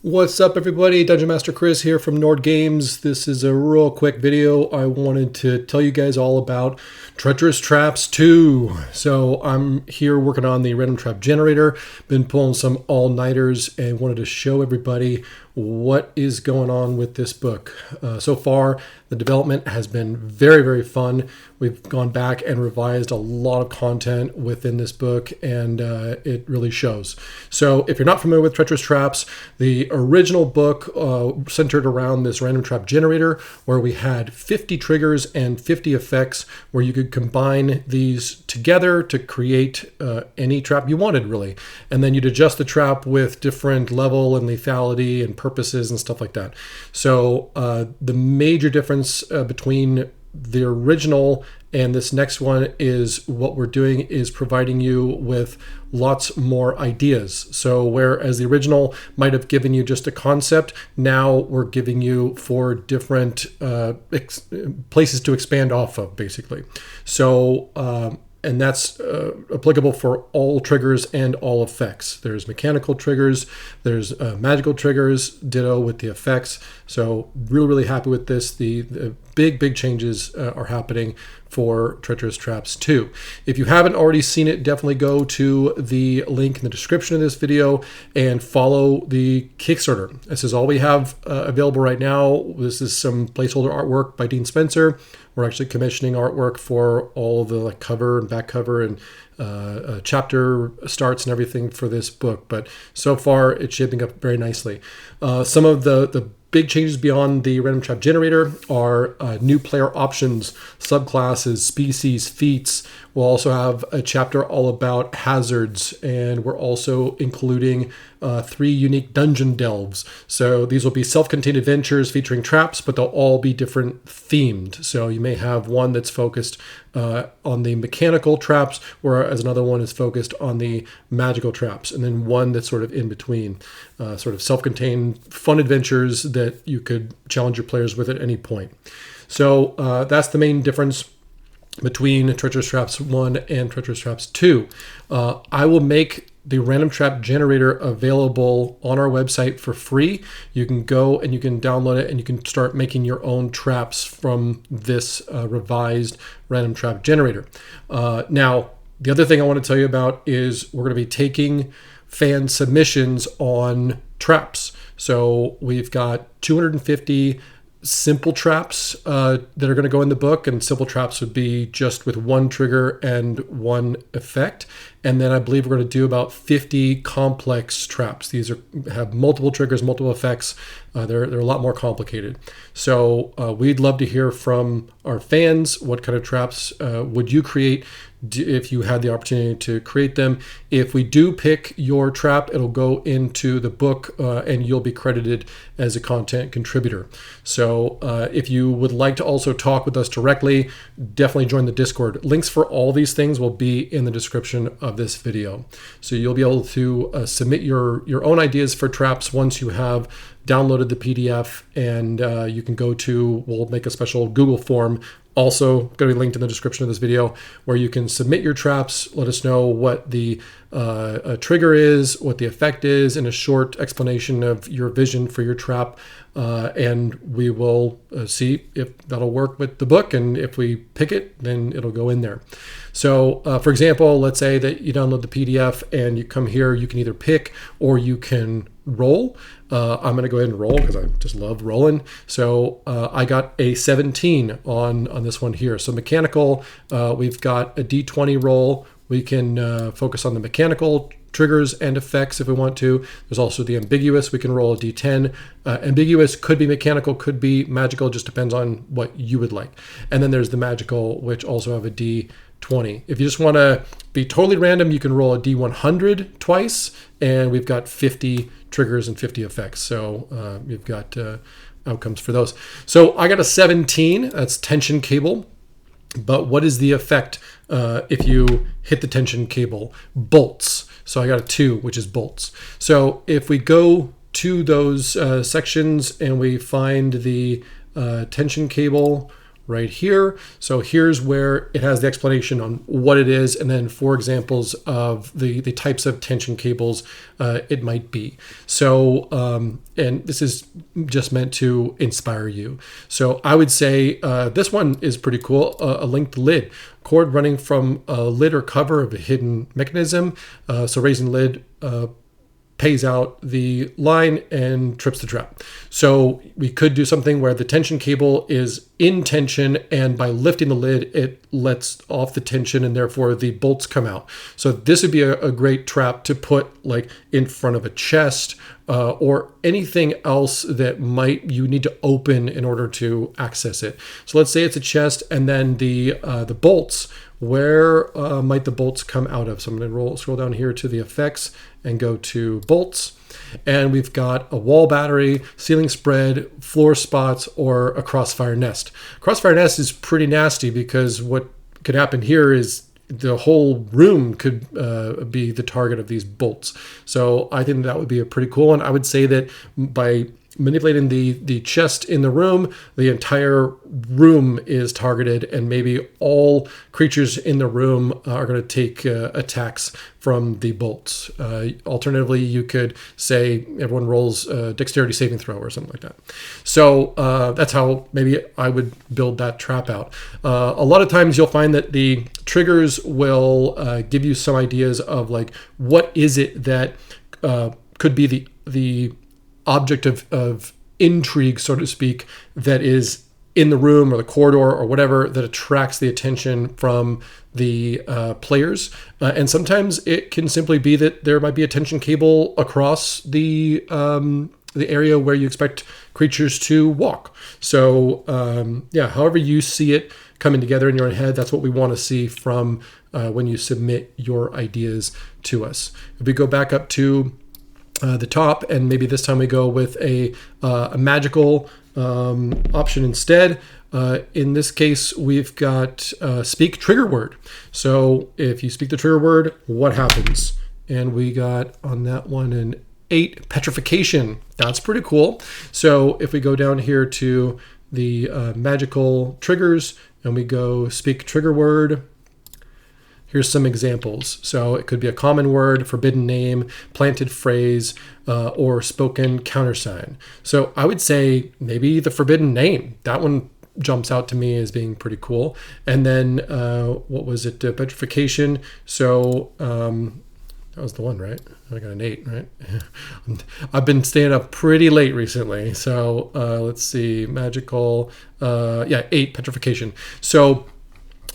What's up, everybody? Dungeon Master Chris here from Nord Games. This is a real quick video. I wanted to tell you guys all about Treacherous Traps 2. So I'm here working on the random trap generator. Been pulling some all-nighters and wanted to show everybody what is going on with this book. So far, the development has been very, very fun. We've gone back and revised a lot of content within this book, and it really shows. So if you're not familiar with Treacherous Traps, the original book centered around this random trap generator where we had 50 triggers and 50 effects where you could combine these together to create any trap you wanted, really. And then you'd adjust the trap with different level and lethality and purposes and stuff like that. So the major difference between the original and this next one is what we're doing is providing you with lots more ideas. So whereas the original might have given you just a concept, now we're giving you 4 different places to expand off of, basically. So and that's applicable for all triggers and all effects. There's mechanical triggers, there's magical triggers, ditto with the effects. So really happy with this. The big changes are happening for Treacherous Traps 2. If you haven't already seen it, definitely go to the link in the description of this video and follow the Kickstarter. This is all we have available right now. This is some placeholder artwork by Dean Spencer. We're actually commissioning artwork for all of the cover and back cover and chapter starts and everything for this book. But so far, it's shaping up very nicely. Some of the big changes beyond the random trap generator are new player options, subclasses, species, feats. We'll also have a chapter all about hazards, and we're also including 3 unique dungeon delves. So these will be self-contained adventures featuring traps, but they'll all be different themed. So you may have one that's focused on the mechanical traps, whereas another one is focused on the magical traps, and then one that's sort of in between, sort of self-contained fun adventures that you could challenge your players with at any point. So that's the main difference between Treacherous Traps 1 and Treacherous Traps 2. I will make the random trap generator available on our website for free. You can go and you can download it and you can start making your own traps from this revised random trap generator. Now, the other thing I want to tell you about is we're going to be taking fan submissions on traps. So we've got 250 simple traps that are going to go in the book, and simple traps would be just with 1 trigger and 1 effect. And then I believe we're going to do about 50 complex traps. These have multiple triggers, multiple effects. They're a lot more complicated. So we'd love to hear from our fans. What kind of traps would you create if you had the opportunity to create them? If we do pick your trap, it'll go into the book and you'll be credited as a content contributor. So if you would like to also talk with us directly, definitely join the Discord. Links for all these things will be in the description of this video. So you'll be able to submit your own ideas for traps once you have downloaded the PDF, and you can we'll make a special Google form, also going to be linked in the description of this video, where you can submit your traps, let us know what the trigger is, what the effect is, and a short explanation of your vision for your trap, and we will see if that'll work with the book, and if we pick it, then it'll go in there. So for example, let's say that you download the PDF and you come here, you can either pick or you can roll. I'm going to go ahead and roll because I just love rolling. So I got a 17 on this one here. So mechanical, we've got a D20 roll. We can focus on the mechanical triggers and effects if we want to. There's also the ambiguous. We can roll a D10. Ambiguous could be mechanical, could be magical, just depends on what you would like. And then there's the magical, which also have a D20. If you just want to be totally random, you can roll a D100 twice, and we've got 50 triggers and 50 effects. So you've got outcomes for those. So I got a 17, that's tension cable. But what is the effect if you hit the tension cable? Bolts. So I got a 2, which is bolts. So if we go to those sections and we find the tension cable right here. So here's where it has the explanation on what it is, and then 4 examples of the types of tension cables it might be. So, and this is just meant to inspire you. So I would say this one is pretty cool, a linked lid. Cord running from a lid or cover of a hidden mechanism. So raising lid pays out the line and trips the trap. So we could do something where the tension cable is in tension, and by lifting the lid, it lets off the tension and therefore the bolts come out. So this would be a great trap to put like in front of a chest or anything else that you need to open in order to access it. So let's say it's a chest, and then the bolts. Where might the bolts come out of? So I'm going to scroll down here to the effects and go to bolts. And we've got a wall battery, ceiling spread, floor spots, or a crossfire nest. Crossfire nest is pretty nasty because what could happen here is the whole room could be the target of these bolts. So I think that would be a pretty cool one. I would say that by manipulating the chest in the room, the entire room is targeted, and maybe all creatures in the room are going to take attacks from the bolts. Alternatively, you could say everyone rolls a dexterity saving throw or something like that. So that's how maybe I would build that trap out. A lot of times you'll find that the triggers will give you some ideas of like what is it that could be the object of intrigue, so to speak, that is in the room or the corridor or whatever that attracts the attention from the players. And sometimes it can simply be that there might be a tension cable across the area where you expect creatures to walk. So yeah, however you see it coming together in your own head, that's what we want to see from when you submit your ideas to us. If we go back up to the top, and maybe this time we go with a magical option instead. In this case, we've got speak trigger word. So if you speak the trigger word, what happens? And we got on that one an 8, petrification. That's pretty cool. So if we go down here to the magical triggers and we go speak trigger word, here's some examples. So it could be a common word, forbidden name, planted phrase, or spoken countersign. So I would say maybe the forbidden name. That one jumps out to me as being pretty cool. And then what was it? Petrification. So that was the one, right? I got an 8, right? I've been staying up pretty late recently. So let's see, magical. Yeah, 8, petrification. So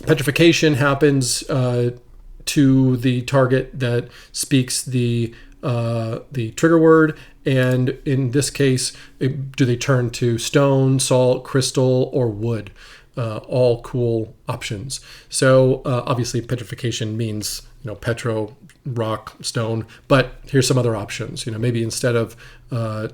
petrification happens to the target that speaks the trigger word, and in this case, do they turn to stone, salt, crystal, or wood? All cool options. So obviously, petrification means petro, rock, stone. But here's some other options. Maybe instead of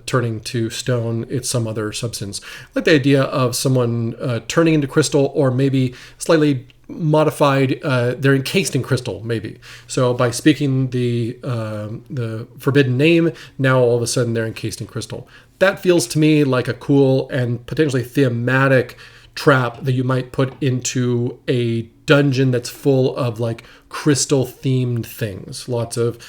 turning to stone, it's some other substance. I like the idea of someone turning into crystal, or maybe slightly modified, they're encased in crystal, maybe. So by speaking the forbidden name, now all of a sudden they're encased in crystal. That feels to me like a cool and potentially thematic trap that you might put into a dungeon that's full of like crystal themed things. Lots of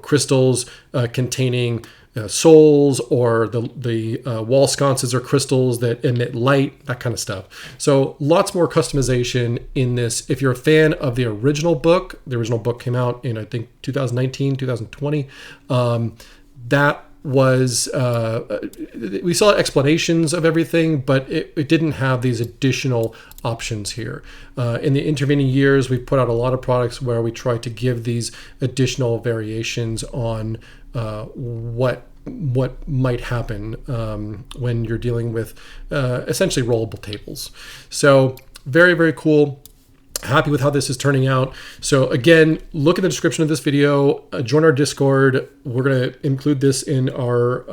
crystals containing souls, or the wall sconces are crystals that emit light, that kind of stuff. So lots more customization in this. If you're a fan of the original book came out in I think 2019, 2020. That was we saw explanations of everything, but it didn't have these additional options here. In the intervening years, we've put out a lot of products where we try to give these additional variations on what might happen when you're dealing with essentially rollable tables. So very, very cool. Happy with how this is turning out. So again, look at the description of this video, join our Discord. We're going to include this in our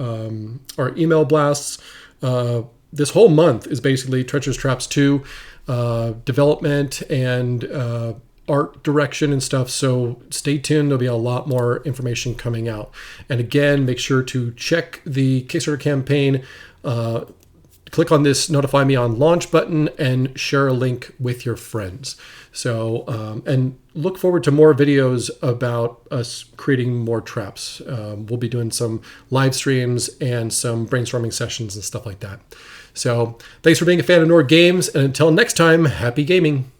email blasts. This whole month is basically Treacherous Traps 2 development and art direction and stuff. So stay tuned. There'll be a lot more information coming out. And again, make sure to check the Kickstarter campaign. click on this notify me on launch button and share a link with your friends. So, and look forward to more videos about us creating more traps. We'll be doing some live streams and some brainstorming sessions and stuff like that. So thanks for being a fan of Nord Games, and until next time, happy gaming.